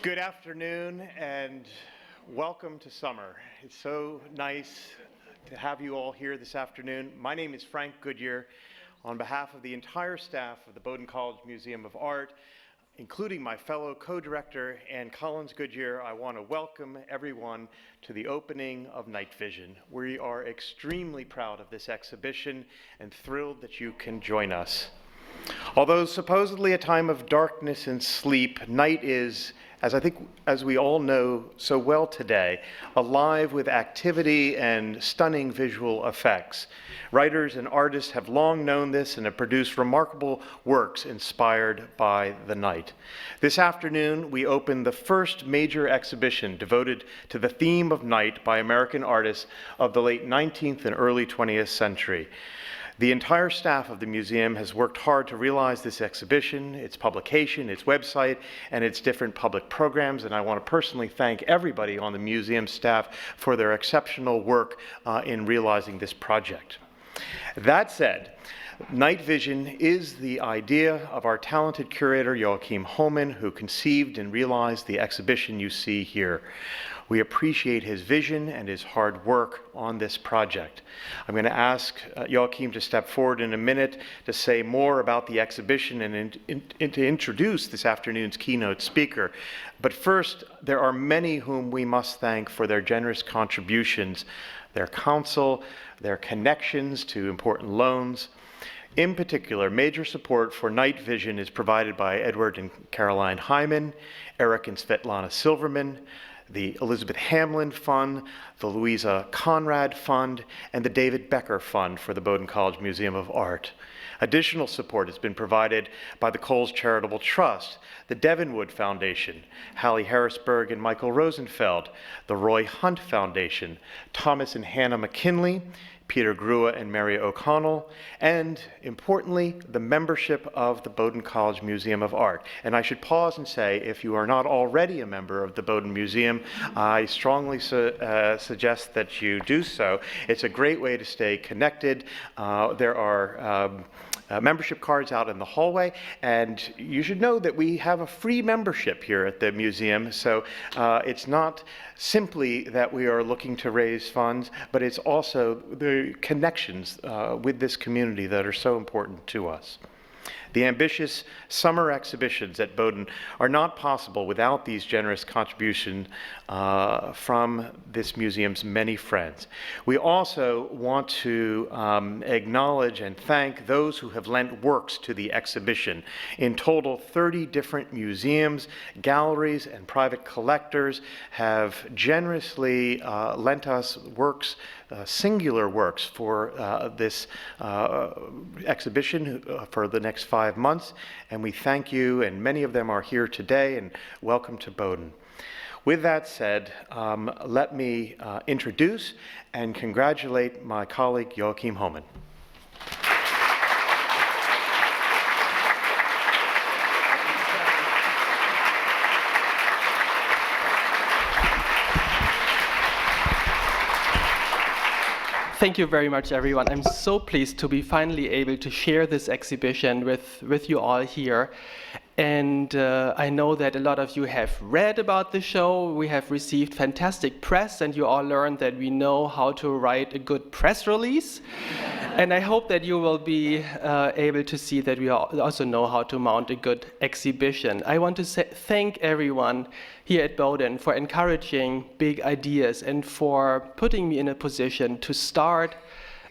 Good afternoon and welcome to summer. It's so nice to have you all here this afternoon. My name is Frank Goodyear. On behalf of the entire staff of the Bowdoin College Museum of Art, including my fellow co-director Ann Collins Goodyear, I want to welcome everyone to the opening of Night Vision. We are extremely proud of this exhibition and thrilled that you can join us. Although supposedly a time of darkness and sleep, night is, as we all know so well today, alive with activity and stunning visual effects. Writers and artists have long known this and have produced remarkable works inspired by the night. This afternoon, we open the first major exhibition devoted to the theme of night by American artists of the late 19th and early 20th century. The entire staff of the museum has worked hard to realize this exhibition, its publication, its website, and its different public programs, and I want to personally thank everybody on the museum staff for their exceptional work in realizing this project. That said, Night Vision is the idea of our talented curator, Joachim Hohmann, who conceived and realized the exhibition you see here. We appreciate his vision and his hard work on this project. I'm going to ask Joachim to step forward in a minute to say more about the exhibition and to introduce this afternoon's keynote speaker. But first, there are many whom we must thank for their generous contributions, their counsel, their connections to important loans. In particular, major support for Night Vision is provided by Edward and Caroline Hyman, Eric and Svetlana Silverman, the Elizabeth Hamlin Fund, the Louisa Conrad Fund, and the David Becker Fund for the Bowdoin College Museum of Art. Additional support has been provided by the Coles Charitable Trust, the Devonwood Foundation, Hallie Harrisberg and Michael Rosenfeld, the Roy Hunt Foundation, Thomas and Hannah McKinley, Peter Grua and Mary O'Connell, and importantly, the membership of the Bowdoin College Museum of Art. And I should pause and say, if you are not already a member of the Bowdoin Museum, I strongly suggest that you do so. It's a great way to stay connected. There are membership cards out in the hallway, and you should know that we have a free membership here at the museum, so it's not simply that we are looking to raise funds, but it's also the connections with this community that are so important to us. The ambitious summer exhibitions at Bowdoin are not possible without these generous contributions from this museum's many friends. We also want to acknowledge and thank those who have lent works to the exhibition. In total, 30 different museums, galleries, and private collectors have generously lent us works, singular works for this exhibition for the next 5 months, and we thank you, and many of them are here today, and welcome to Bowdoin. With that said, let me introduce and congratulate my colleague Joachim Hohmann. Thank you very much, everyone. I'm so pleased to be finally able to share this exhibition with you all here. And I know that a lot of you have read about the show. We have received fantastic press, and you all learned that we know how to write a good press release. And I hope that you will be able to see that we also know how to mount a good exhibition. I want to thank everyone here at Bowdoin for encouraging big ideas and for putting me in a position to start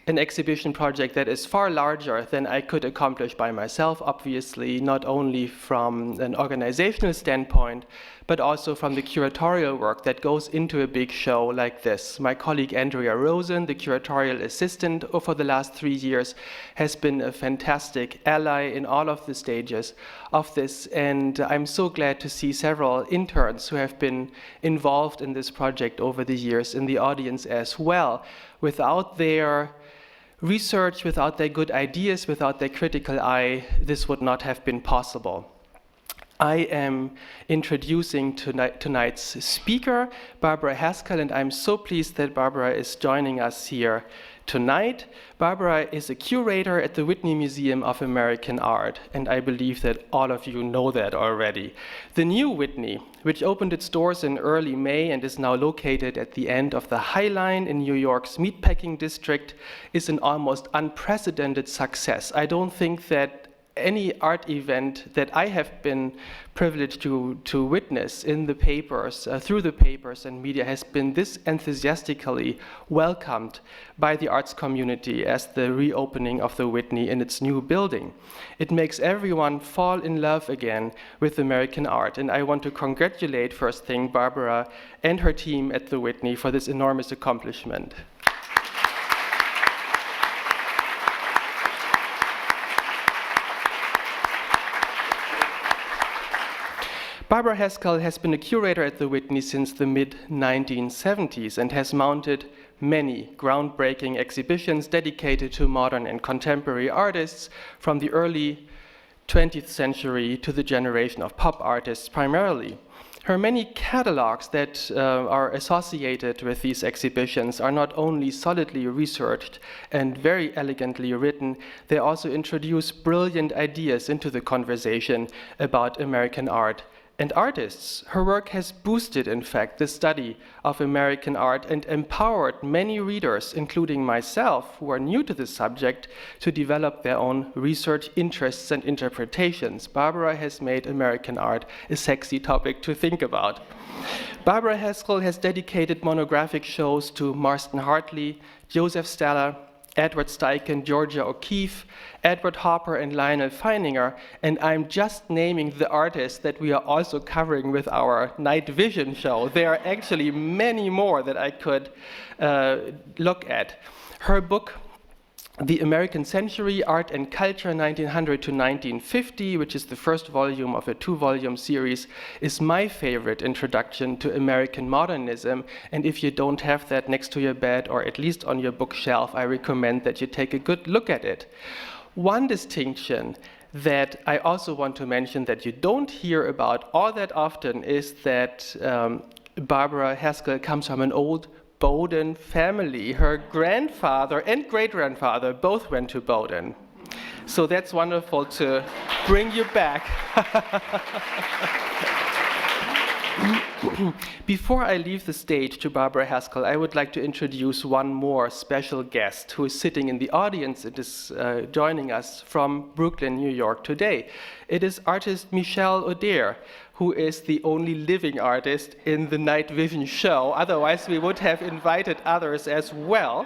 an exhibition project that is far larger than I could accomplish by myself, obviously, not only from an organizational standpoint, but also from the curatorial work that goes into a big show like this. My colleague Andrea Rosen, the curatorial assistant for the last 3 years, has been a fantastic ally in all of the stages of this, and I'm so glad to see several interns who have been involved in this project over the years in the audience as well. Without their research, without their good ideas, without their critical eye, this would not have been possible. I am introducing tonight's speaker, Barbara Haskell, and I'm so pleased that Barbara is joining us here tonight. Barbara is a curator at the Whitney Museum of American Art, and I believe that all of you know that already. The new Whitney, which opened its doors in early May and is now located at the end of the High Line in New York's Meatpacking District, is an almost unprecedented success. I don't think that any art event that I have been privileged to witness in the papers, through the papers and media, has been this enthusiastically welcomed by the arts community as the reopening of the Whitney in its new building. It makes everyone fall in love again with American art, and I want to congratulate, first thing, Barbara and her team at the Whitney for this enormous accomplishment. Barbara Haskell has been a curator at the Whitney since the mid-1970s and has mounted many groundbreaking exhibitions dedicated to modern and contemporary artists from the early 20th century to the generation of pop artists primarily. Her many catalogs that are associated with these exhibitions are not only solidly researched and very elegantly written, they also introduce brilliant ideas into the conversation about American art and artists. Her work has boosted, in fact, the study of American art and empowered many readers, including myself, who are new to the subject, to develop their own research interests and interpretations. Barbara has made American art a sexy topic to think about. Barbara Haskell has dedicated monographic shows to Marston Hartley, Joseph Stella, Edward Steichen, Georgia O'Keefe, Edward Hopper, and Lionel Feininger, and I'm just naming the artists that we are also covering with our Night Vision show. There are actually many more that I could look at. Her book, The American Century, Art and Culture, 1900 to 1950, which is the first volume of a 2-volume series, is my favorite introduction to American modernism. And if you don't have that next to your bed or at least on your bookshelf, I recommend that you take a good look at it. One distinction that I also want to mention that you don't hear about all that often is that Barbara Haskell comes from an old Bowdoin family. Her grandfather and great-grandfather both went to Bowdoin. So that's wonderful to bring you back. Before I leave the stage to Barbara Haskell, I would like to introduce one more special guest who is sitting in the audience and is joining us from Brooklyn, New York today. It is artist Michelle O'Dare, who is the only living artist in the Night Vision show. Otherwise, we would have invited others as well.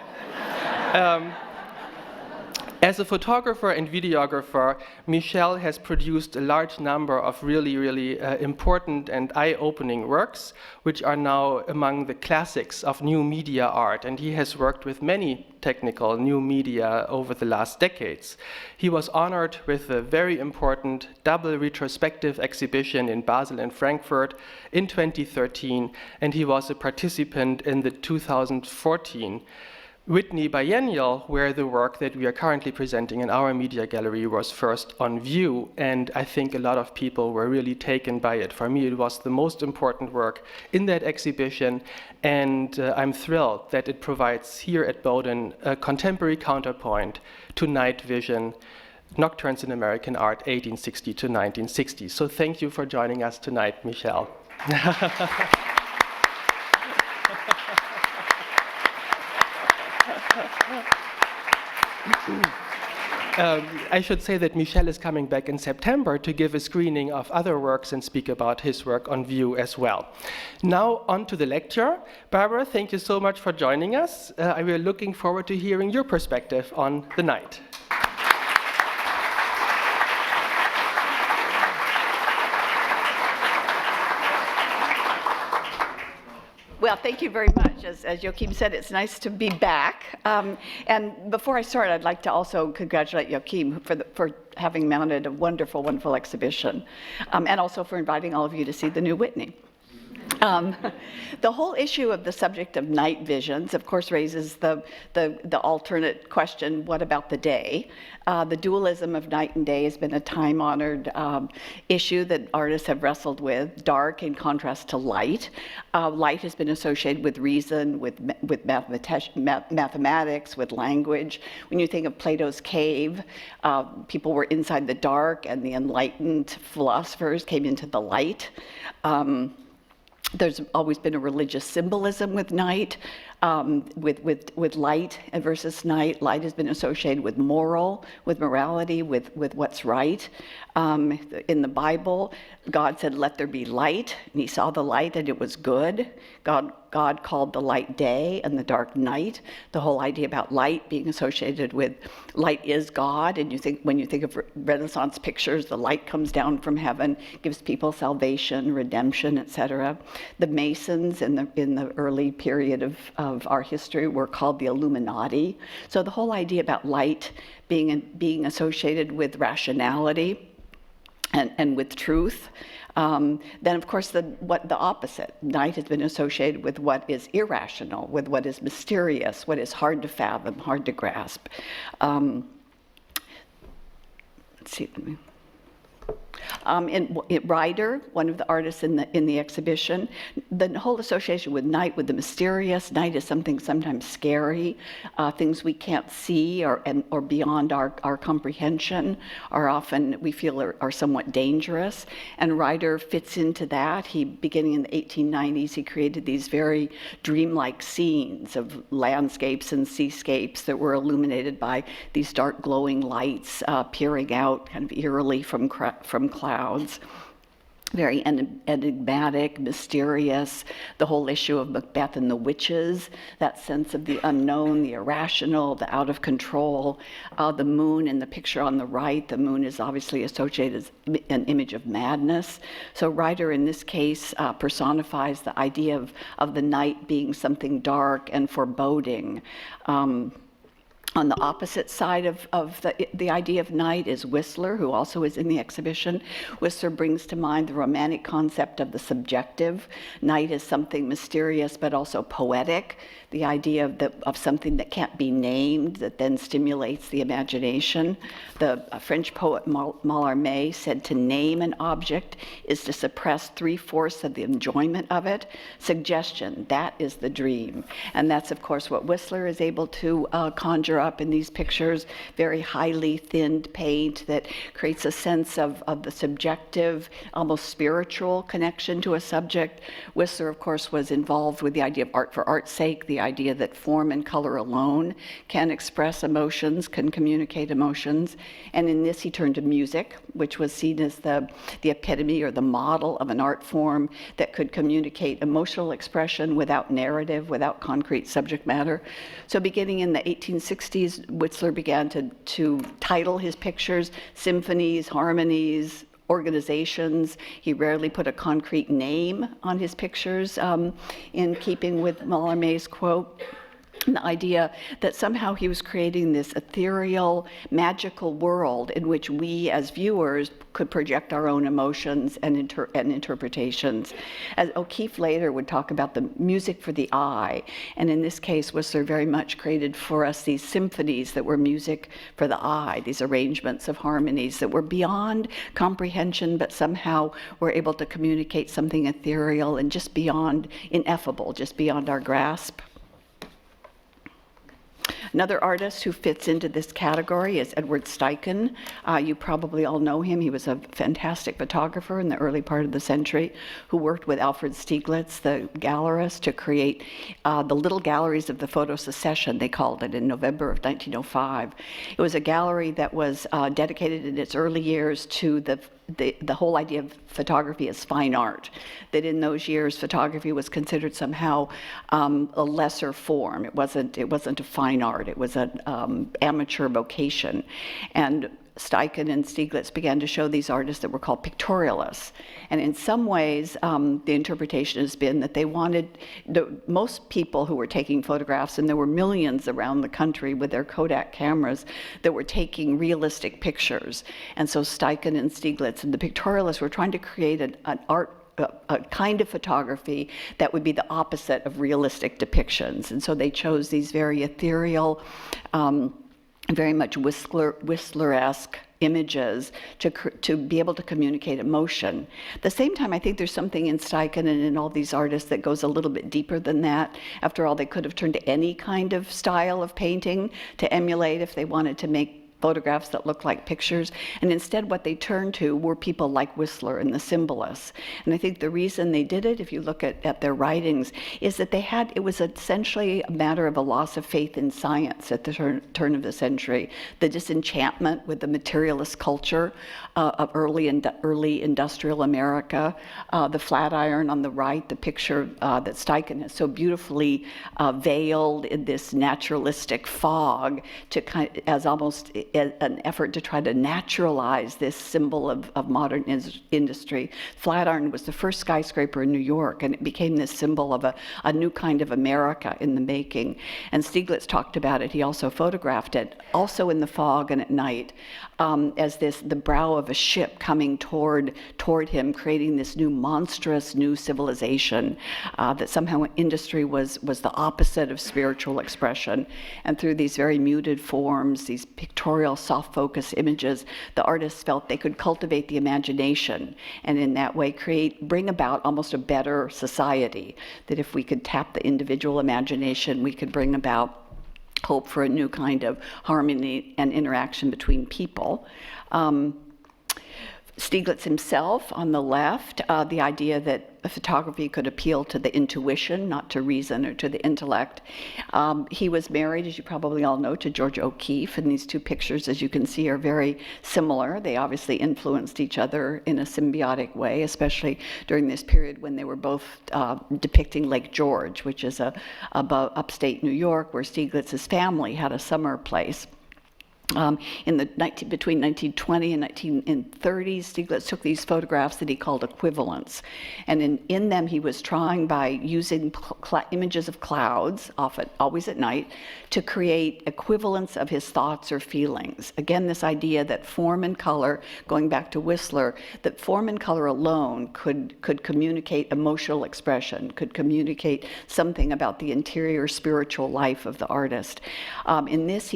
As a photographer and videographer, Michelle has produced a large number of really important and eye-opening works, which are now among the classics of new media art, and he has worked with many technical new media over the last decades. He was honored with a very important double retrospective exhibition in Basel and Frankfurt in 2013, and he was a participant in the 2014 Whitney Biennial, where the work that we are currently presenting in our media gallery was first on view, and I think a lot of people were really taken by it. For me, it was the most important work in that exhibition, and I'm thrilled that it provides here at Bowdoin a contemporary counterpoint to Night Vision, Nocturnes in American Art, 1860 to 1960. So thank you for joining us tonight, Michelle. I should say that Michel is coming back in September to give a screening of other works and speak about his work on view as well. Now on to the lecture. Barbara, thank you so much for joining us. We are looking forward to hearing your perspective on the night. Well, thank you very much. As Joachim said, it's nice to be back. And before I start, I'd like to also congratulate Joachim for having mounted a wonderful, wonderful exhibition, and also for inviting all of you to see the new Whitney. The whole issue of the subject of night visions, of course, raises the alternate question, what about the day? The dualism of night and day has been a time-honored issue that artists have wrestled with, dark in contrast to light. Light has been associated with reason, with mathematics, with language. When you think of Plato's cave, people were inside the dark, and the enlightened philosophers came into the light. There's always been a religious symbolism with night, with light versus night. Light has been associated with morality, with what's right. In the Bible, God said, "Let there be light," and he saw the light and it was good. God called the light day and the dark night. The whole idea about light being associated with light is God, and when you think of Renaissance pictures, the light comes down from heaven, gives people salvation, redemption, etc. The Masons in the early period of our history were called the Illuminati. So the whole idea about light being associated with rationality and with truth. Then, of course, the opposite. Night has been associated with what is irrational, with what is mysterious, what is hard to fathom, hard to grasp. Let's see. Ryder, one of the artists in the exhibition, the whole association with night, with the mysterious. Night is something sometimes scary, things we can't see or beyond our comprehension are often, we feel, are somewhat dangerous. And Ryder fits into that. Beginning in the 1890s, he created these very dreamlike scenes of landscapes and seascapes that were illuminated by these dark glowing lights peering out kind of eerily from clouds. Very enigmatic, mysterious, the whole issue of Macbeth and the witches, that sense of the unknown, the irrational, the out of control. The moon in the picture on the right, the moon is obviously associated as an image of madness. So Ryder, in this case, personifies the idea of the night being something dark and foreboding. On the opposite side of the idea of night is Whistler, who also is in the exhibition. Whistler brings to mind the romantic concept of the subjective. Night is something mysterious but also poetic, the idea of something that can't be named that then stimulates the imagination. The French poet Mallarmé said to name an object is to suppress 3/4 of the enjoyment of it. Suggestion, that is the dream. And that's, of course, what Whistler is able to conjure up in these pictures, very highly thinned paint that creates a sense of the subjective, almost spiritual connection to a subject. Whistler, of course, was involved with the idea of art for art's sake, the idea that form and color alone can express emotions, can communicate emotions. And in this, he turned to music, which was seen as the epitome or the model of an art form that could communicate emotional expression without narrative, without concrete subject matter. So beginning in the 1860s, Whistler began to title his pictures symphonies, harmonies, organizations. He rarely put a concrete name on his pictures, in keeping with Mallarmé's quote. The idea that somehow he was creating this ethereal, magical world in which we as viewers could project our own emotions and interpretations. As OKeefe later would talk about the music for the eye, and in this case Whistler very much created for us these symphonies that were music for the eye, these arrangements of harmonies that were beyond comprehension but somehow were able to communicate something ethereal and just beyond, ineffable, just beyond our grasp. Another artist who fits into this category is Edward Steichen. You probably all know him. He was a fantastic photographer in the early part of the century who worked with Alfred Stieglitz, the gallerist, to create the little galleries of the photo secession, they called it, in November of 1905. It was a gallery that was dedicated in its early years to the whole idea of photography as fine art, that in those years photography was considered somehow a lesser form. It wasn't a fine art. It was an amateur vocation. And Steichen and Stieglitz began to show these artists that were called pictorialists. And in some ways, the interpretation has been that they wanted, most people who were taking photographs, and there were millions around the country with their Kodak cameras that were taking realistic pictures. And so Steichen and Stieglitz and the pictorialists were trying to create an art a kind of photography that would be the opposite of realistic depictions. And so they chose these very ethereal, very much Whistler-esque images to be able to communicate emotion. At the same time, I think there's something in Steichen and in all these artists that goes a little bit deeper than that. After all, they could have turned to any kind of style of painting to emulate if they wanted to make photographs that look like pictures, and instead what they turned to were people like Whistler and the symbolists. And I think the reason they did it, if you look at their writings, is that it was essentially a matter of a loss of faith in science at the turn of the century, the disenchantment with the materialist culture of early industrial America, the Flatiron on the right, the picture that Steichen has so beautifully veiled in this naturalistic fog as almost an effort to try to naturalize this symbol of modern industry. Flatiron was the first skyscraper in New York, and it became this symbol of a new kind of America in the making. And Stieglitz talked about it. He also photographed it, also in the fog and at night, as the brow of a ship coming toward him, creating this new monstrous new civilization, that somehow industry was the opposite of spiritual expression. And through these very muted forms, these pictorial soft focus images, the artists felt they could cultivate the imagination and in that way bring about almost a better society, that if we could tap the individual imagination, we could bring about hope for a new kind of harmony and interaction between people. Stieglitz himself on the left, the idea that photography could appeal to the intuition, not to reason or to the intellect. He was married, as you probably all know, to George OKeefe, and these two pictures, as you can see, are very similar. They obviously influenced each other in a symbiotic way, especially during this period when they were both depicting Lake George, which is above upstate New York, where Stieglitz's family had a summer place. Between 1920 and 1930, Stieglitz took these photographs that he called equivalents. And in them, he was trying, by using images of clouds, always at night, to create equivalents of his thoughts or feelings. Again, this idea that form and color, going back to Whistler, that form and color alone could communicate emotional expression, could communicate something about the interior spiritual life of the artist. In this,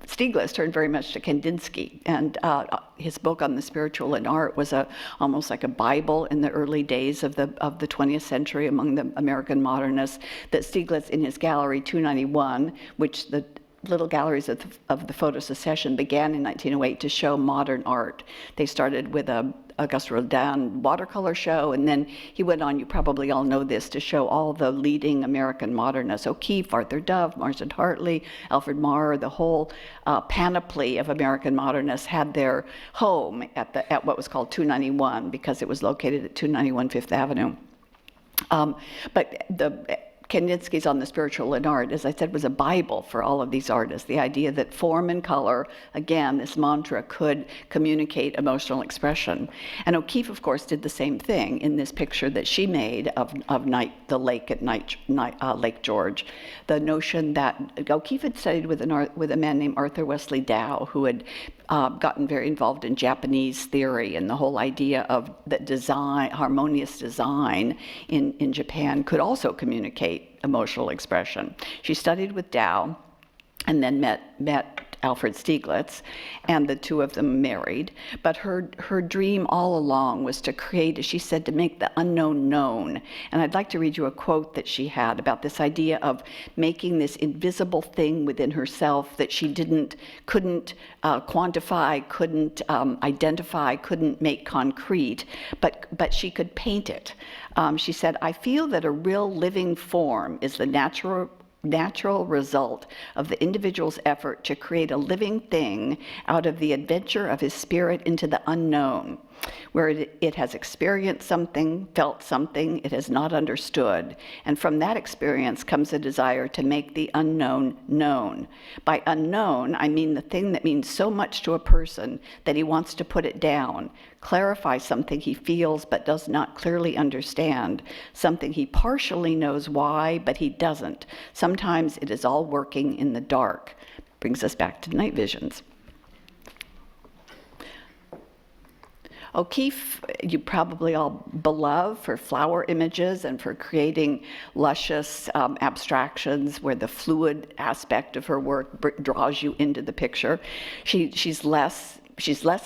Stieglitz turned very much to Kandinsky, and his book on the spiritual in art was almost like a Bible in the early days of the 20th century among the American modernists, that Stieglitz in his gallery 291, which the little galleries of the photo secession began in 1908 to show modern art. They started with a Auguste Rodin watercolor show, and then he went on, you probably all know this, to show all the leading American modernists, O'Keefe, Arthur Dove, Marsden Hartley, Alfred Maurer, the whole panoply of American modernists had their home at what was called 291 because it was located at 291 Fifth Avenue. But Kandinsky's On the Spiritual in Art, as I said, was a Bible for all of these artists. The idea that form and color, again, this mantra, could communicate emotional expression. And O'Keefe, of course, did the same thing in this picture that she made of the lake at Lake George. The notion that O'Keefe had studied with a man named Arthur Wesley Dow, who had gotten very involved in Japanese theory, and the whole idea of that harmonious design in Japan could also communicate emotional expression. She studied with Dow and then met Alfred Stieglitz, and the two of them married. But her dream all along was to create, as she said, to make the unknown known. And I'd like to read you a quote that she had about this idea of making this invisible thing within herself that she couldn't quantify, couldn't identify, couldn't make concrete, but she could paint it. She said, "I feel that a real living form is the natural result of the individual's effort to create a living thing out of the adventure of his spirit into the unknown, where it has experienced something, felt something it has not understood, and from that experience comes a desire to make the unknown known. By unknown, I mean the thing that means so much to a person that he wants to put it down, clarify something he feels but does not clearly understand, something he partially knows why, but he doesn't. Sometimes it is all working in the dark." Brings us back to night visions. O'Keefe, you probably all beloved for flower images and for creating luscious abstractions where the fluid aspect of her work draws you into the picture. She's less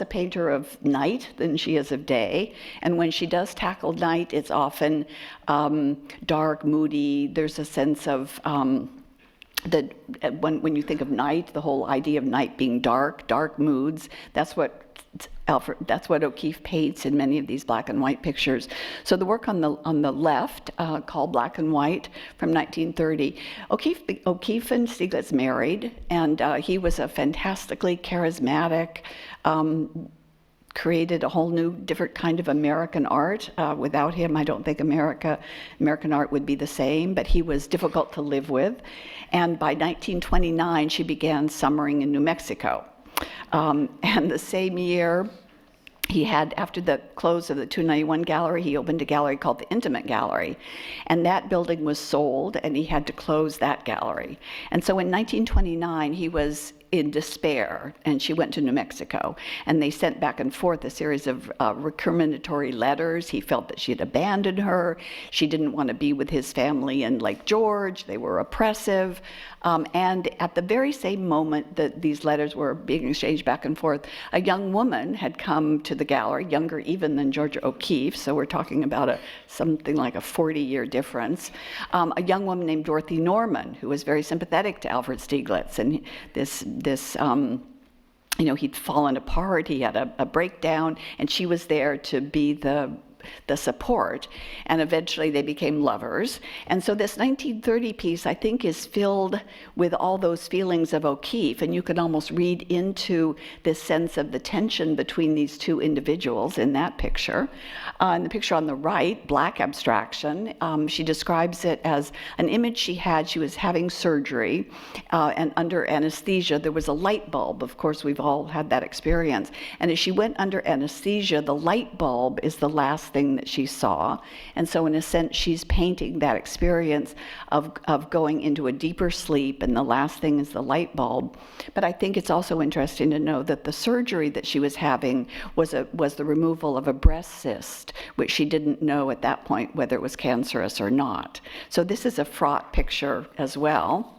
a painter of night than she is of day, and when she does tackle night, it's often dark, moody. There's a sense of when you think of night, the whole idea of night being dark moods. That's what O'Keefe paints in many of these black and white pictures. So the work on the left, called Black and White, from 1930, O'Keefe and Stieglitz married, and he was a fantastically charismatic, created a whole new, different kind of American art. Without him, I don't think American art would be the same, but he was difficult to live with. And by 1929, she began summering in New Mexico. And the same year, he had, after the close of the 291 Gallery, he opened a gallery called the Intimate Gallery. And that building was sold, and he had to close that gallery. And so in 1929, he was in despair, and she went to New Mexico. And they sent back and forth a series of recriminatory letters. He felt that she had abandoned her. She didn't want to be with his family in Lake George. They were oppressive. And at the very same moment that these letters were being exchanged back and forth, a young woman had come to the gallery, younger even than Georgia O'Keeffe, so we're talking about something like a 40-year difference, a young woman named Dorothy Norman, who was very sympathetic to Alfred Stieglitz. And he'd fallen apart, he had a breakdown, and she was there to be the support, and eventually they became lovers. And so this 1930 piece, I think, is filled with all those feelings of O'Keeffe, and you can almost read into this sense of the tension between these two individuals in that picture. In the picture on the right, Black Abstraction, she describes it as an image she had. She was having surgery, and under anesthesia, there was a light bulb. Of course, we've all had that experience. And as she went under anesthesia, the light bulb is the last thing that she saw. And so in a sense, she's painting that experience of going into a deeper sleep, and the last thing is the light bulb. But I think it's also interesting to know that the surgery that she was having was the removal of a breast cyst, which she didn't know at that point whether it was cancerous or not. So this is a fraught picture as well.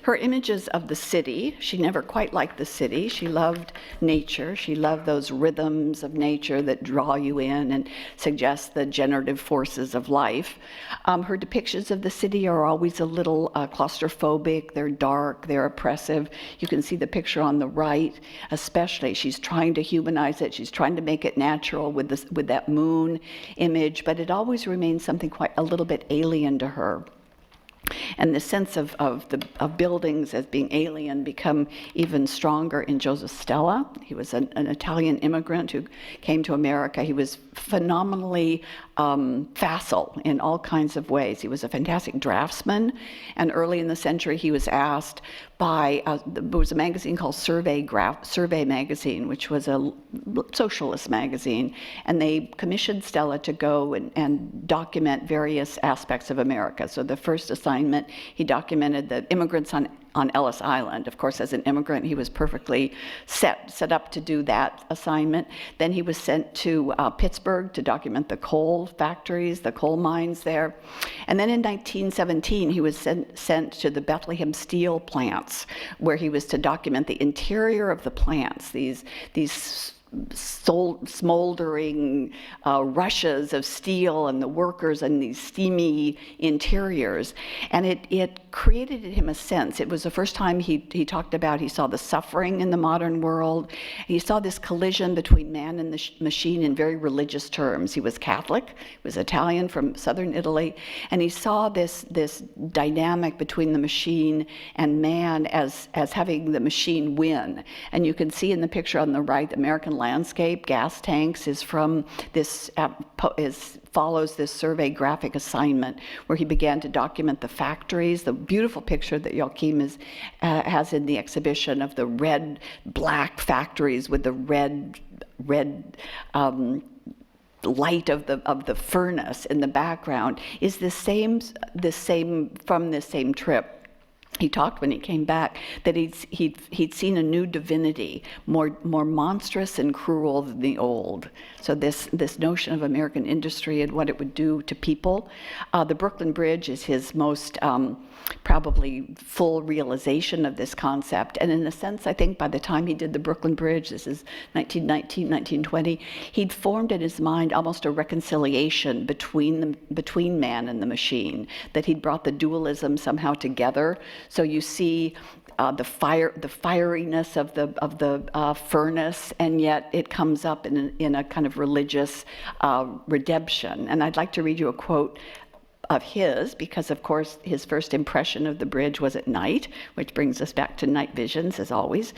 Her images of the city, she never quite liked the city. She loved nature. She loved those rhythms of nature that draw you in and suggest the generative forces of life. Her depictions of the city are always a little claustrophobic. They're dark, they're oppressive. You can see the picture on the right, especially. She's trying to humanize it. She's trying to make it natural with that moon image, but it always remains something quite a little bit alien to her. And the sense of buildings as being alien become even stronger in Joseph Stella. He was an Italian immigrant who came to America. He was phenomenally facile in all kinds of ways. He was a fantastic draftsman, and early in the century he was asked by, there was a magazine called Survey Magazine, which was a socialist magazine, and they commissioned Stella to go and document various aspects of America. So the first assignment, he documented the immigrants on Ellis Island. Of course, as an immigrant, he was perfectly set up to do that assignment. Then he was sent to Pittsburgh to document the coal factories, the coal mines there. And then in 1917, he was sent to the Bethlehem steel plants, where he was to document the interior of the plants, these smoldering rushes of steel and the workers and these steamy interiors. And it created in him a sense. It was the first time he talked about, he saw the suffering in the modern world. He saw this collision between man and the machine in very religious terms. He was Catholic, he was Italian from southern Italy, and he saw this dynamic between the machine and man as having the machine win. And you can see in the picture on the right, the American landscape, gas tanks, is from this, follows this survey graphic assignment where he began to document the factories, the beautiful picture that Joachim has in the exhibition of the red-black factories with the red light of the furnace in the background is the same from this same trip. he talked when he came back that he'd seen a new divinity, more monstrous and cruel than the old. So this notion of American industry and what it would do to people. The Brooklyn Bridge is his most probably full realization of this concept. And in a sense, I think by the time he did the Brooklyn Bridge, this is 1919, 1920, he'd formed in his mind almost a reconciliation between man and the machine, that he'd brought the dualism somehow together. So you see the fieriness of the furnace, and yet it comes up in a kind of religious redemption. And I'd like to read you a quote of his, because of course his first impression of the bridge was at night, which brings us back to night visions as always.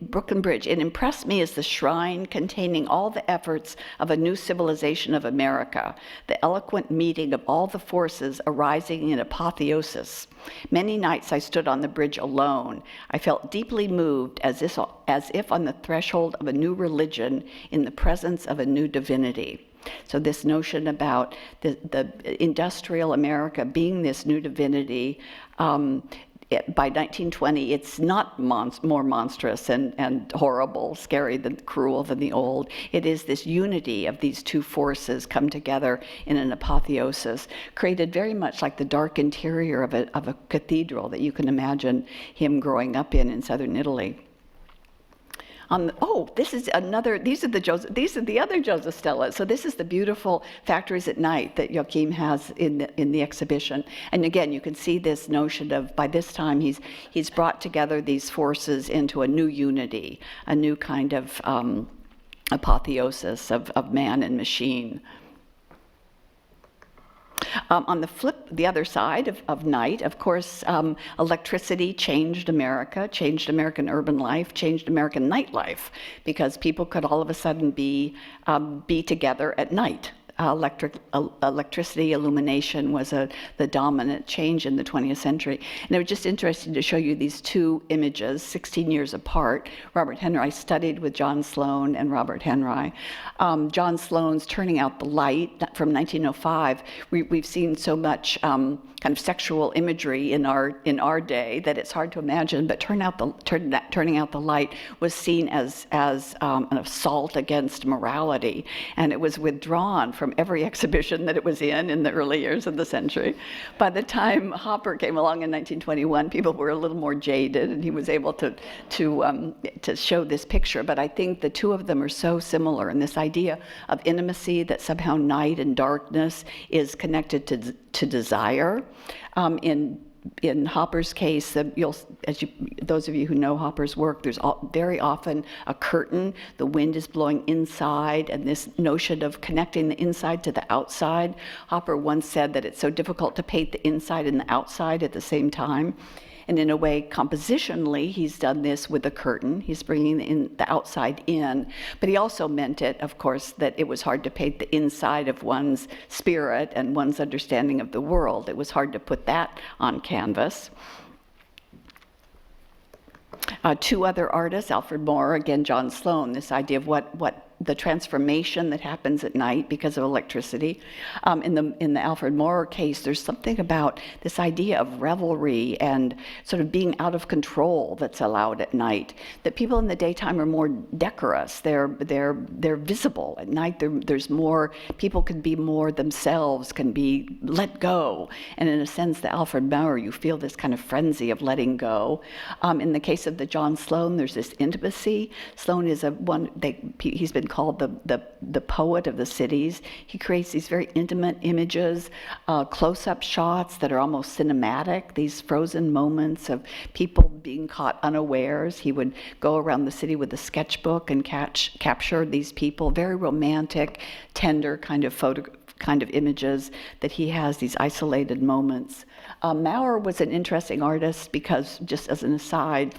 Brooklyn Bridge, it impressed me as the shrine containing all the efforts of a new civilization of America, the eloquent meeting of all the forces arising in apotheosis. Many nights I stood on the bridge alone. I felt deeply moved as if on the threshold of a new religion in the presence of a new divinity. So this notion about the industrial America being this new divinity, by 1920, it's not more monstrous and horrible, scary, cruel than the old. It is this unity of these two forces come together in an apotheosis, created very much like the dark interior of a cathedral that you can imagine him growing up in southern Italy. This is another. These are the other Joseph Stella. So this is the beautiful factories at night that OKeefe has in the exhibition. And again, you can see this notion of, by this time he's brought together these forces into a new unity, a new kind of apotheosis of man and machine. On the other side of night, of course, electricity changed America, changed American urban life, changed American nightlife, because people could all of a sudden be together at night. Electricity, illumination was the dominant change in the 20th century. And it was just interesting to show you these two images, 16 years apart. Robert Henry, I studied with John Sloan and Robert Henry. John Sloan's Turning Out the Light from 1905. We've seen so much kind of sexual imagery in our day that it's hard to imagine, but Turning Out the Light was seen as an assault against morality, and it was withdrawn from every exhibition that it was in the early years of the century. By the time Hopper came along in 1921, people were a little more jaded, and he was able to show this picture. But I think the two of them are so similar, and this idea of intimacy, that somehow night and darkness is connected to desire. In Hopper's case, those of you who know Hopper's work, there's very often a curtain, the wind is blowing inside, and this notion of connecting the inside to the outside. Hopper once said that it's so difficult to paint the inside and the outside at the same time. And in a way, compositionally, he's done this with the curtain. He's bringing the outside in. But he also meant it, of course, that it was hard to paint the inside of one's spirit and one's understanding of the world. It was hard to put that on canvas. Two other artists, Alfred Moore, again, John Sloan, this idea of what the transformation that happens at night because of electricity. In the Alfred Moore case, there's something about this idea of revelry and sort of being out of control that's allowed at night. That people in the daytime are more decorous. They're visible. At night, there's more. People can be more themselves, can be let go. And in a sense, the Alfred Moore, you feel this kind of frenzy of letting go. In the case of the John Sloan, there's this intimacy. Sloan is he's been called the poet of the cities. He creates these very intimate images, close-up shots that are almost cinematic, these frozen moments of people being caught unawares. He would go around the city with a sketchbook and capture these people, very romantic, tender kind of images that he has, these isolated moments. Maurer was an interesting artist because, just as an aside,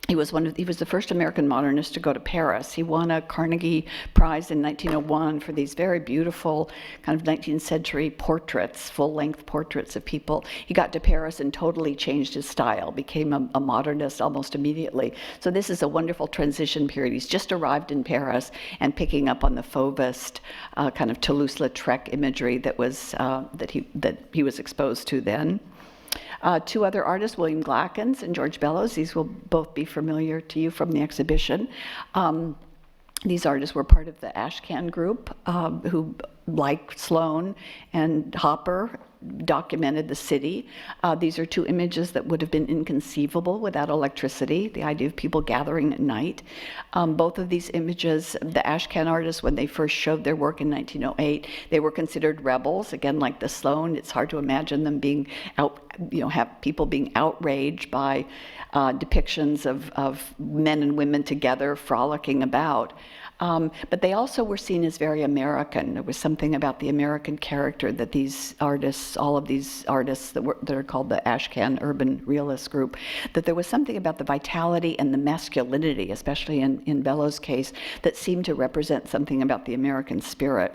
he was the first American modernist to go to Paris. He won a Carnegie Prize in 1901 for these very beautiful kind of 19th century portraits, full-length portraits of people. He got to Paris and totally changed his style, became a modernist almost immediately. So this is a wonderful transition period. He's just arrived in Paris and picking up on the Fauvist kind of Toulouse-Lautrec imagery that he was exposed to then. Two other artists, William Glackens and George Bellows. These will both be familiar to you from the exhibition. These artists were part of the Ashcan group, who, like Sloan and Hopper, documented the city. These are two images that would have been inconceivable without electricity, the idea of people gathering at night. Both of these images, the Ashcan artists, when they first showed their work in 1908, they were considered rebels. Again, like the Sloan, it's hard to imagine them being have people being outraged by depictions of men and women together frolicking about. But they also were seen as very American. There was something about the American character that these artists, all of these artists that are called the Ashcan Urban Realist Group, that there was something about the vitality and the masculinity, especially in Bellows' case, that seemed to represent something about the American spirit.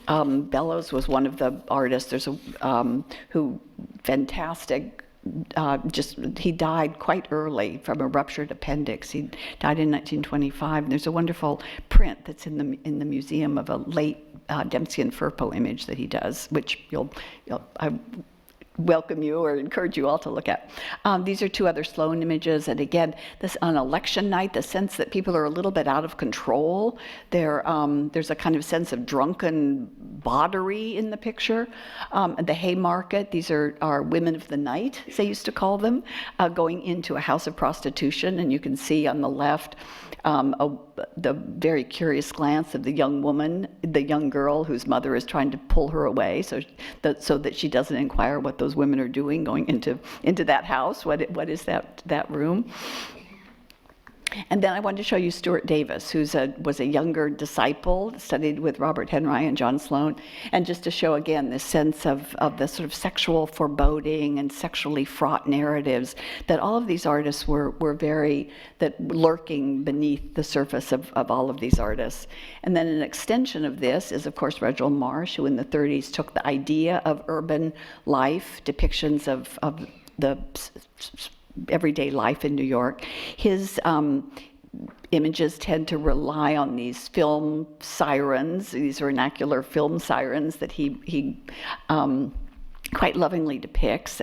Bellows was one of the artists. There's who fantastic. He died quite early from a ruptured appendix. He died in 1925. And there's a wonderful print that's in the museum of a late Dempsey and Firpo image that he does, which I welcome you or encourage you all to look at. These are two other Sloan images, and again, this on election night, the sense that people are a little bit out of control. There's a kind of sense of drunken bawdery in the picture. The Haymarket, these are women of the night, as they used to call them, going into a house of prostitution, and you can see on the left the very curious glance of the young woman, the young girl whose mother is trying to pull her away so that she doesn't inquire what those women are doing going into that house. What is that room? And then I wanted to show you Stuart Davis, who was a younger disciple, studied with Robert Henry and John Sloan, and just to show again this sense of the sort of sexual foreboding and sexually fraught narratives that all of these artists were lurking beneath the surface of all of these artists. And then an extension of this is, of course, Reginald Marsh, who in the 30s took the idea of urban life, depictions of the everyday life in New York. His images tend to rely on these film sirens, these vernacular film sirens that he quite lovingly depicts.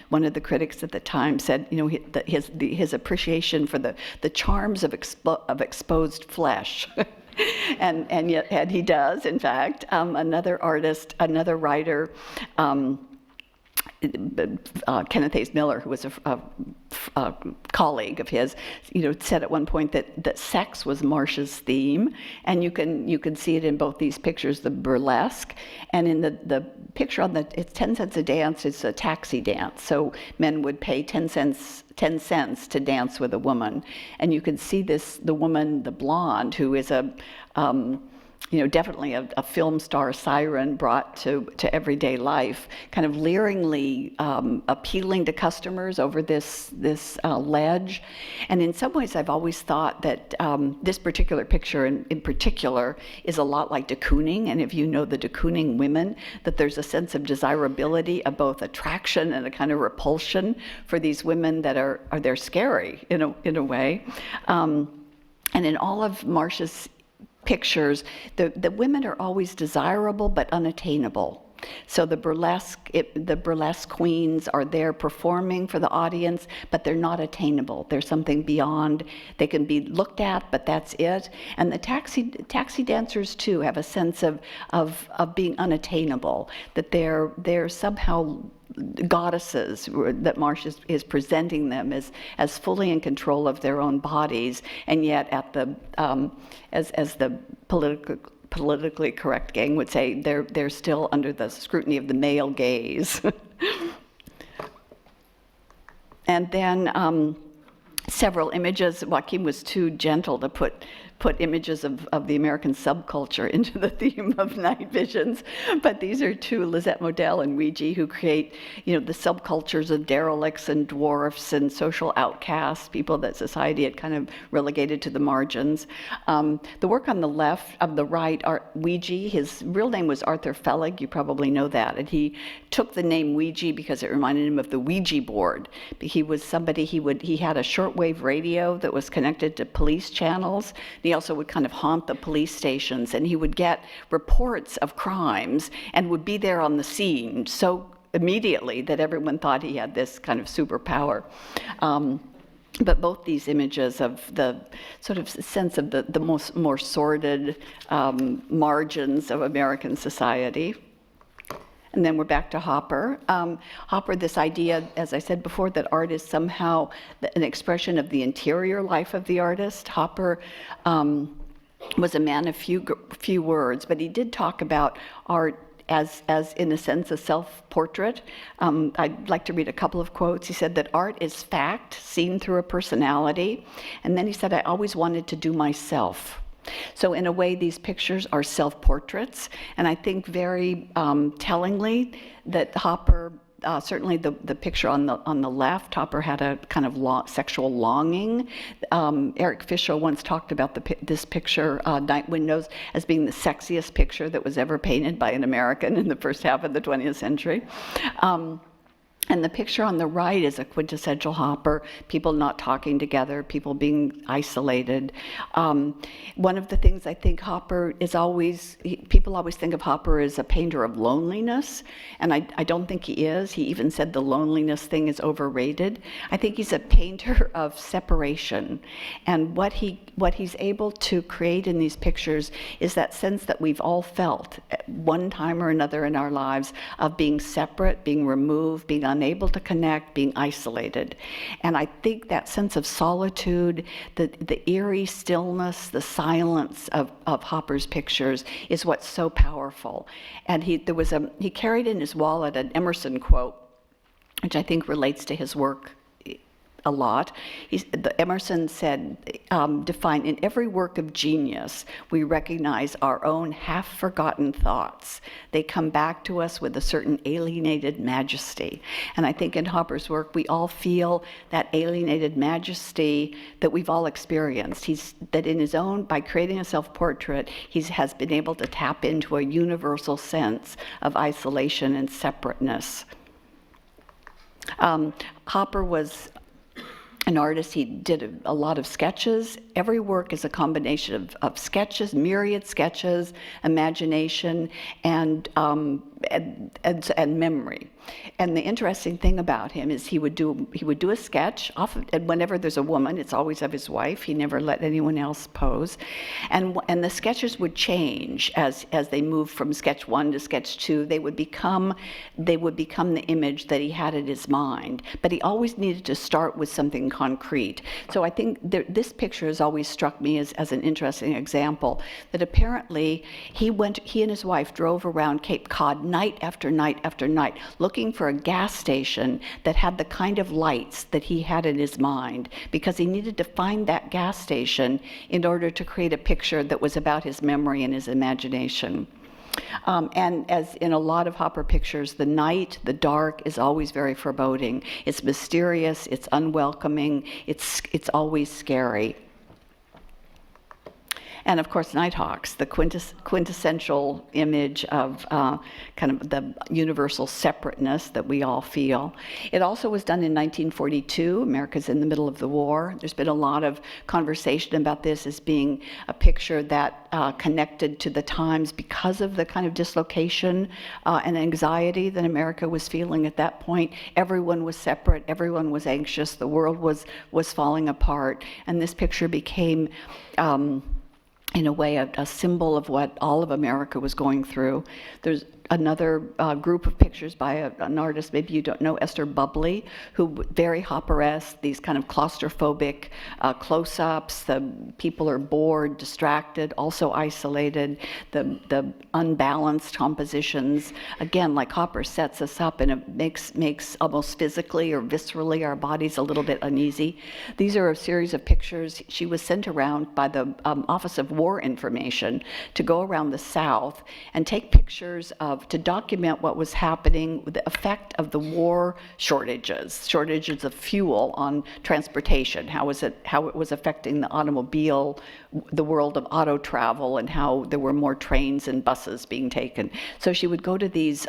One of the critics at the time said, his appreciation for the charms of exposed flesh. and he does, in fact. Another writer, Kenneth Hayes Miller, who was a colleague of his, said at one point that sex was Marsh's theme, and you can see it in both these pictures, the burlesque, and in the picture on it's 10 cents a dance. It's a taxi dance, so men would pay 10 cents to dance with a woman, and you can see the woman, the blonde, who is definitely a film star siren brought to everyday life, kind of leeringly appealing to customers over this ledge. And in some ways, I've always thought that this particular picture in particular is a lot like de Kooning. And if you know the de Kooning women, that there's a sense of desirability, of both attraction and a kind of repulsion for these women that they're scary in a way. And in all of Marsh's pictures, the women are always desirable but unattainable. So the burlesque queens are there performing for the audience, but they're not attainable. There's something beyond. They can be looked at, but that's it. And the taxi dancers too have a sense of being unattainable, that they're somehow goddesses, that Marsh is presenting them as fully in control of their own bodies, and yet at the as the politically correct gang would say, they're still under the scrutiny of the male gaze. And then several images. Joaquin was too gentle to put images of the American subculture into the theme of night visions, but these are two, Lisette Modell and Ouija, who create, the subcultures of derelicts and dwarfs and social outcasts, people that society had kind of relegated to the margins. The work on the right, Ouija, his real name was Arthur Fellig, you probably know that, and he took the name Ouija because it reminded him of the Ouija board. He was somebody, he had a shortwave radio that was connected to police channels. He also would kind of haunt the police stations, and he would get reports of crimes and would be there on the scene so immediately that everyone thought he had this kind of superpower. But both these images of the sort of sense of the more sordid margins of American society. And then we're back to Hopper. Hopper, this idea, as I said before, that art is somehow an expression of the interior life of the artist. Hopper was a man of few words, but he did talk about art as in a sense, a self-portrait. I'd like to read a couple of quotes. He said that art is fact seen through a personality. And then he said, I always wanted to do myself. So in a way, these pictures are self-portraits. And I think very tellingly that Hopper, certainly the picture on the left, Hopper had a kind of sexual longing. Eric Fisher once talked about this picture, Night Windows, as being the sexiest picture that was ever painted by an American in the first half of the 20th century. And the picture on the right is a quintessential Hopper, people not talking together, people being isolated. One of the things I think Hopper is people always think of Hopper as a painter of loneliness, and I don't think he is. He even said the loneliness thing is overrated. I think he's a painter of separation, and what he's able to create in these pictures is that sense that we've all felt at one time or another in our lives of being separate, being removed, being unable to connect, being isolated. And I think that sense of solitude, the eerie stillness, the silence of Hopper's pictures is what's so powerful. And he carried in his wallet an Emerson quote, which I think relates to his work a lot. Emerson said, define, in every work of genius, we recognize our own half-forgotten thoughts. They come back to us with a certain alienated majesty. And I think in Hopper's work, we all feel that alienated majesty that we've all experienced. That in his own, by creating a self-portrait, he has been able to tap into a universal sense of isolation and separateness. Hopper was an artist. He did a lot of sketches. Every work is a combination of sketches, myriad sketches, imagination, and memory. And the interesting thing about him is he would do a sketch. Often, and whenever there's a woman, it's always of his wife. He never let anyone else pose. And the sketches would change as they moved from sketch 1 to sketch 2. They would become the image that he had in his mind. But he always needed to start with something concrete. So I think this picture has always struck me as an interesting example that apparently he and his wife drove around Cape Cod night after night after night, looking for a gas station that had the kind of lights that he had in his mind, because he needed to find that gas station in order to create a picture that was about his memory and his imagination. And as in a lot of Hopper pictures, the night, the dark, is always very foreboding. It's mysterious, it's unwelcoming, it's always scary. And of course, Nighthawks, the quintessential image of kind of the universal separateness that we all feel. It also was done in 1942. America's in the middle of the war. There's been a lot of conversation about this as being a picture that connected to the times because of the kind of dislocation and anxiety that America was feeling at that point. Everyone was separate. Everyone was anxious. The world was falling apart. And this picture became in a way, a symbol of what all of America was going through. There's another group of pictures by an artist, maybe you don't know, Esther Bubley, who very Hopper-esque, these kind of claustrophobic close-ups. The people are bored, distracted, also isolated. The unbalanced compositions, again, like Hopper sets us up, and it makes almost physically or viscerally our bodies a little bit uneasy. These are a series of pictures. She was sent around by the Office of War Information to go around the South and take pictures to document what was happening, the effect of the war shortages of fuel on transportation, how it was affecting the automobile, the world of auto travel, and how there were more trains and buses being taken. So she would go to these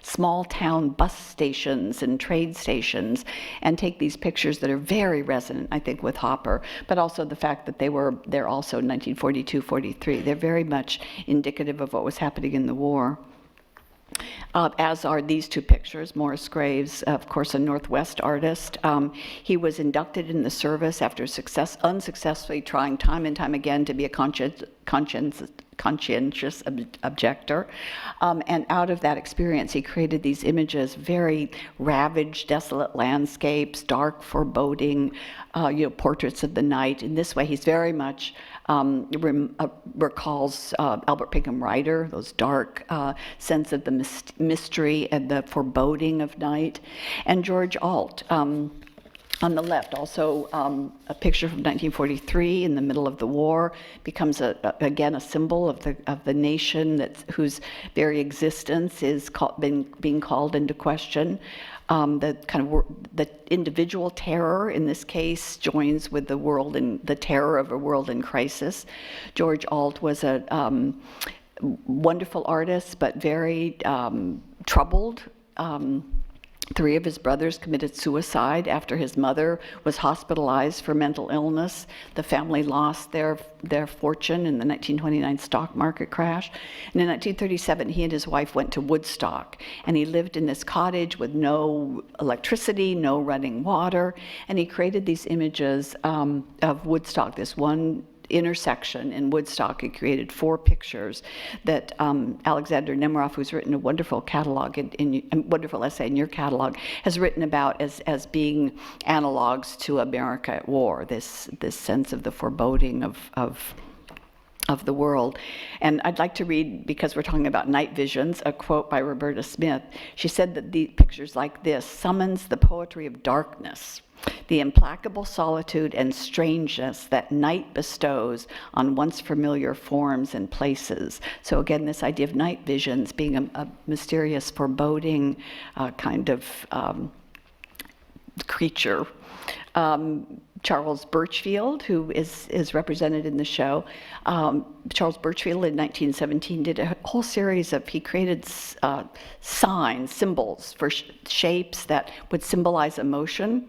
small town bus stations and train stations and take these pictures that are very resonant, I think, with Hopper, but also the fact that they're also 1942, 43. They're very much indicative of what was happening in the war. as are these two pictures. Morris Graves, of course, a Northwest artist. He was inducted in the service after unsuccessfully trying time and time again to be a conscientious objector. And out of that experience, he created these images, very ravaged, desolate landscapes, dark, foreboding, portraits of the night. In this way, he's very much recalls Albert Pinkham Ryder, those dark sense of the mystery and the foreboding of night. And George Alt, on the left, also a picture from 1943 in the middle of the war, becomes again a symbol of the nation whose very existence is being called into question. The individual terror in this case joins with the terror of a world in crisis. George Alt was a wonderful artist, but very troubled. 3 of his brothers committed suicide after his mother was hospitalized for mental illness. The family lost their fortune in the 1929 stock market crash. And in 1937, he and his wife went to Woodstock, and he lived in this cottage with no electricity, no running water, and he created these images of Woodstock, this one intersection in Woodstock. He created 4 pictures that Alexander Nemiroff, who's written a wonderful catalog, wonderful essay in your catalog, has written about as being analogs to America at war, this sense of the foreboding of the world. And I'd like to read, because we're talking about night visions, a quote by Roberta Smith. She said that the pictures like this summons the poetry of darkness, the implacable solitude and strangeness that night bestows on once familiar forms and places. So again, this idea of night visions being a mysterious, foreboding kind of creature. Charles Birchfield, who is represented in the show. Charles Birchfield in 1917 did a whole series he created signs, symbols for shapes that would symbolize emotion.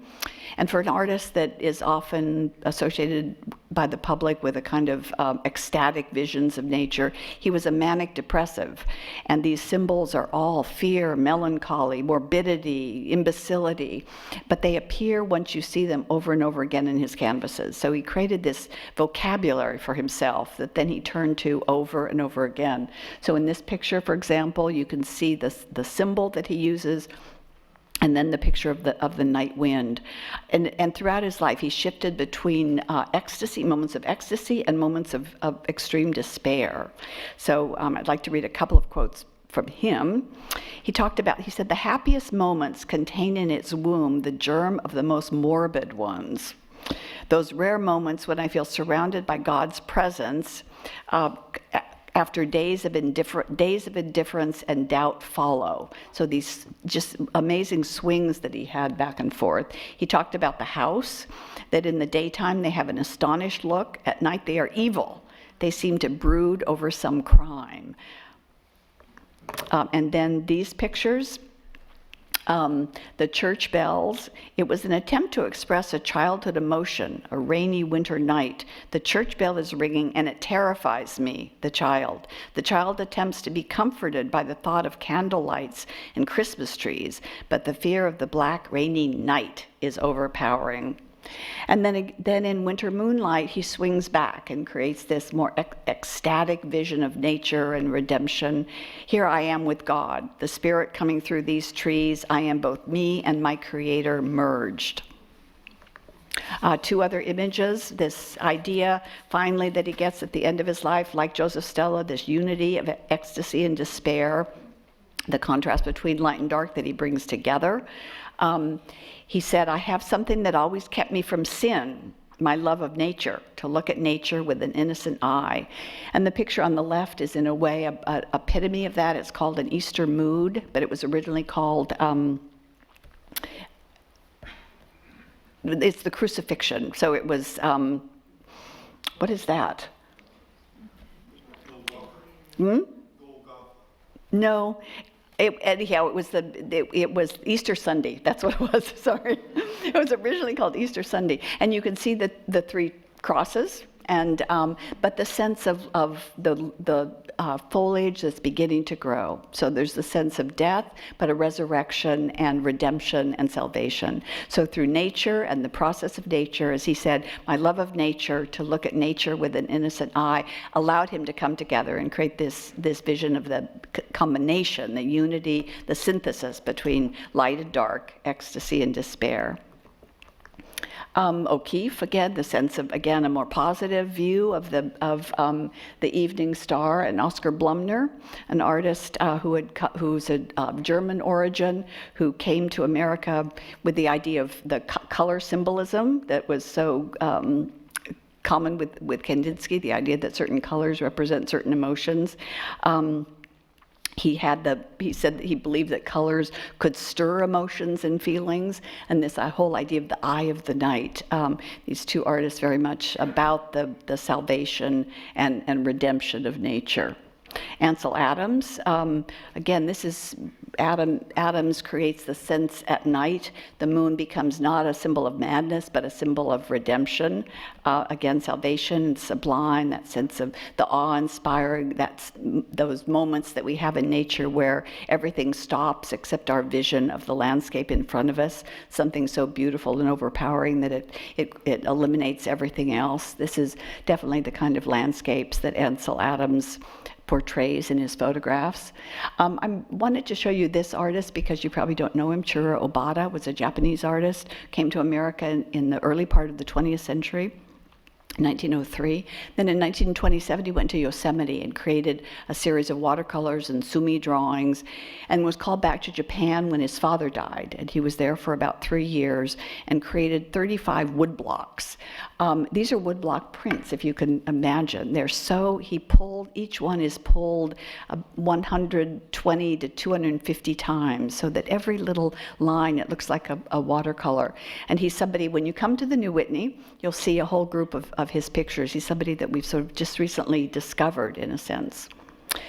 And for an artist that is often associated by the public with a kind of ecstatic visions of nature, he was a manic depressive. And these symbols are all fear, melancholy, morbidity, imbecility, but they appear once you see them over and over again in his canvases. So he created this vocabulary for himself that then he turned to over and over again. So in this picture, for example, you can see the symbol that he uses, and then the picture of the night wind. And throughout his life, he shifted between moments of ecstasy and moments of extreme despair. So I'd like to read a couple of quotes from him. He said, "The happiest moments contain in its womb the germ of the most morbid ones. Those rare moments when I feel surrounded by God's presence, after days of indifference and doubt follow." So these just amazing swings that he had back and forth. He talked about the house, that in the daytime they have an astonished look, at night they are evil. They seem to brood over some crime. And then these pictures, the church bells. It was an attempt to express a childhood emotion, a rainy winter night. The church bell is ringing and it terrifies me, the child. The child attempts to be comforted by the thought of candle lights and Christmas trees, but the fear of the black, rainy night is overpowering. And then in Winter Moonlight, he swings back and creates this more ecstatic vision of nature and redemption. Here I am with God, the Spirit coming through these trees. I am both me and my Creator merged. 2 other images, this idea finally that he gets at the end of his life, like Joseph Stella, this unity of ecstasy and despair, the contrast between light and dark that he brings together. He said, "I have something that always kept me from sin, my love of nature, to look at nature with an innocent eye." And the picture on the left is in a way a epitome of that. It's called an Easter mood, but it was originally called, it's the crucifixion. So it was, what is that? No. Anyhow, it was Easter Sunday. That's what it was. Sorry, it was originally called Easter Sunday, and you can see the 3 crosses But the sense of the foliage that's beginning to grow. So there's the sense of death, but a resurrection and redemption and salvation. So through nature and the process of nature, as he said, my love of nature, to look at nature with an innocent eye, allowed him to come together and create this vision of the combination, the unity, the synthesis between light and dark, ecstasy and despair. OKeefe, again, the sense of, again, a more positive view of the evening star, and Oscar Blumner, an artist who's a German origin, who came to America with the idea of the color symbolism that was so common with Kandinsky, the idea that certain colors represent certain emotions. He said that he believed that colors could stir emotions and feelings, and this whole idea of the eye of the night. These two artists very much about the salvation and redemption of nature. Ansel Adams, again, this is Adams creates the sense at night. The moon becomes not a symbol of madness, but a symbol of redemption. Again, salvation, sublime, that sense of the awe-inspiring, that's those moments that we have in nature where everything stops except our vision of the landscape in front of us, something so beautiful and overpowering that it eliminates everything else. This is definitely the kind of landscapes that Ansel Adams portrays in his photographs. I wanted to show you this artist because you probably don't know him. Chiro Obata was a Japanese artist, came to America in the early part of the 20th century. 1903. Then in 1927, he went to Yosemite and created a series of watercolors and sumi drawings, and was called back to Japan when his father died. And he was there for about 3 years and created 35 woodblocks. These are woodblock prints, if you can imagine. They're so, each one is pulled 120 to 250 times, so that every little line, it looks like a watercolor. And he's somebody, when you come to the New Whitney, you'll see a whole group of his pictures. He's somebody that we've sort of just recently discovered, in a sense.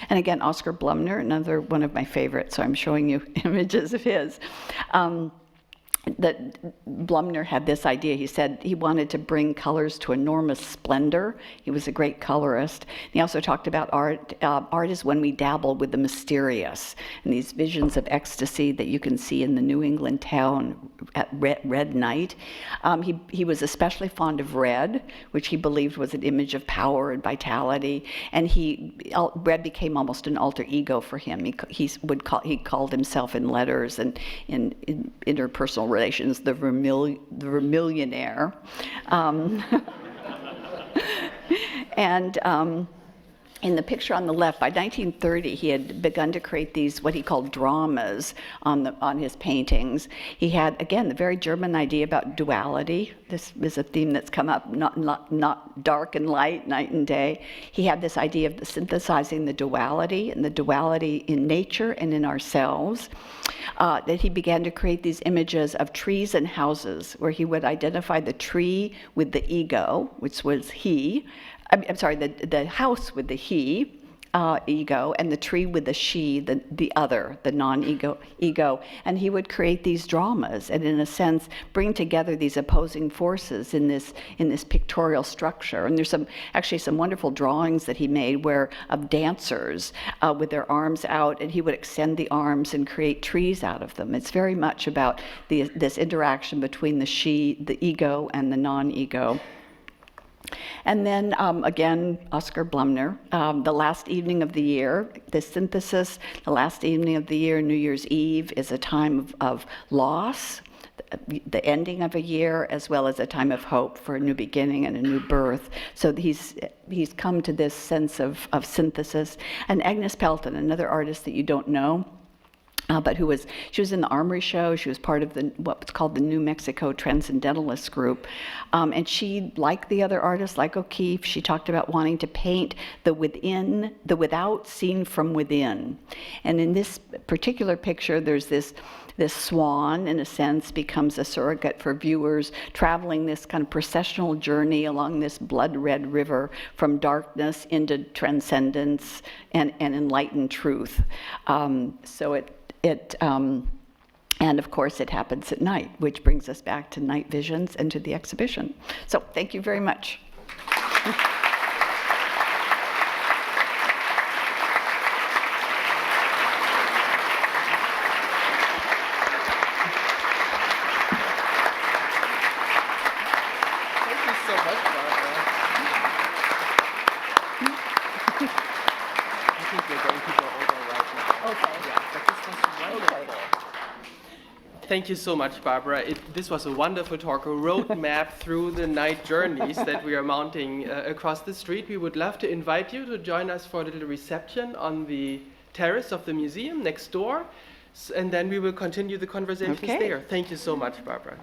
And again, Oscar Blumner, another one of my favorites, so I'm showing you images of his. That Blumner had this idea. He said he wanted to bring colors to enormous splendor. He was a great colorist. He also talked about art. Art is when we dabble with the mysterious, and these visions of ecstasy that you can see in the New England town at red night. He was especially fond of red, which he believed was an image of power and vitality. And red became almost an alter ego for him. He called himself in letters and in interpersonal relations the vermillionaire. In the picture on the left, by 1930, he had begun to create these, what he called dramas, on his paintings. He had, again, the very German idea about duality. This is a theme that's come up, not dark and light, night and day. He had this idea of synthesizing the duality, and the duality in nature and in ourselves. That he began to create these images of trees and houses, where he would identify the tree with the ego, which was he. I'm sorry, the house with the he, ego, and the tree with the she, the other, the non-ego, ego. And he would create these dramas and, in a sense, bring together these opposing forces in this pictorial structure. And there's actually some wonderful drawings that he made of dancers with their arms out, and he would extend the arms and create trees out of them. It's very much about this interaction between the she, the ego, and the non-ego. And then, again, Oscar Blumner, the last evening of the year, the synthesis, the last evening of the year, New Year's Eve, is a time of loss, the ending of a year, as well as a time of hope for a new beginning and a new birth. So he's come to this sense of synthesis. And Agnes Pelton, another artist that you don't know, but she was in the Armory Show. She was part of what's called the New Mexico Transcendentalist group. And she, like the other artists, like OKeefe, she talked about wanting to paint the without seen from within. And in this particular picture, there's this swan, in a sense, becomes a surrogate for viewers traveling this kind of processional journey along this blood-red river from darkness into transcendence and enlightened truth. And of course, it happens at night, which brings us back to night visions and to the exhibition. So thank you very much. Thank you so much, Barbara. This was a wonderful talk, a roadmap through the night journeys that we are mounting across the street. We would love to invite you to join us for a little reception on the terrace of the museum next door, and then we will continue the conversations there. Thank you so much, Barbara.